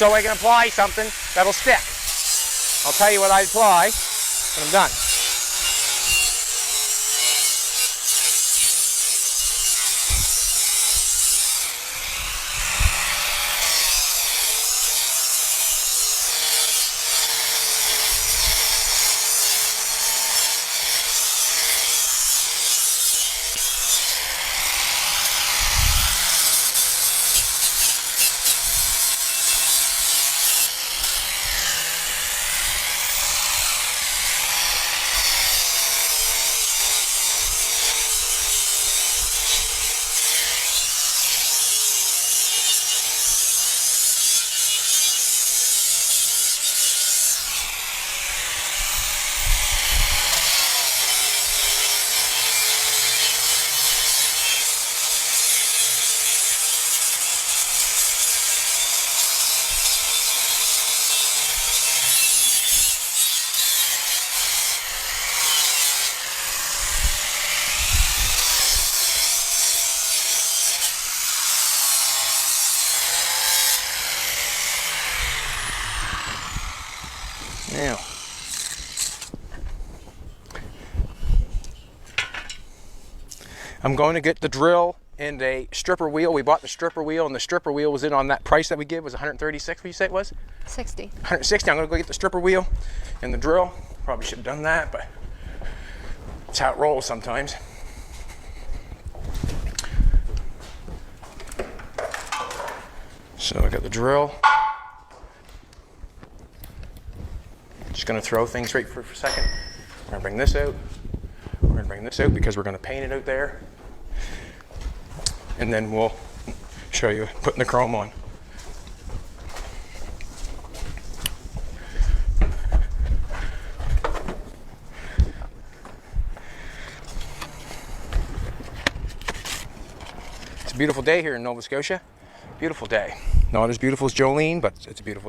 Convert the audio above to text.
so I can apply something that'll stick. I'll tell you what I apply when I'm done. Now, I'm going to get the drill and a stripper wheel. We bought the stripper wheel, and the stripper wheel was in on that price that we gave. Was 136, what you say it was? 60. 160. I'm going to go get the stripper wheel and the drill. Probably should have done that, but it's how it rolls sometimes. So I got the drill. Just going to throw things right for a second. We're going to bring this out. We're going to bring this out because we're going to paint it out there. And then we'll show you putting the chrome on. It's a beautiful day here in Nova Scotia. Beautiful day. Not as beautiful as Jolene, but it's a beautiful day.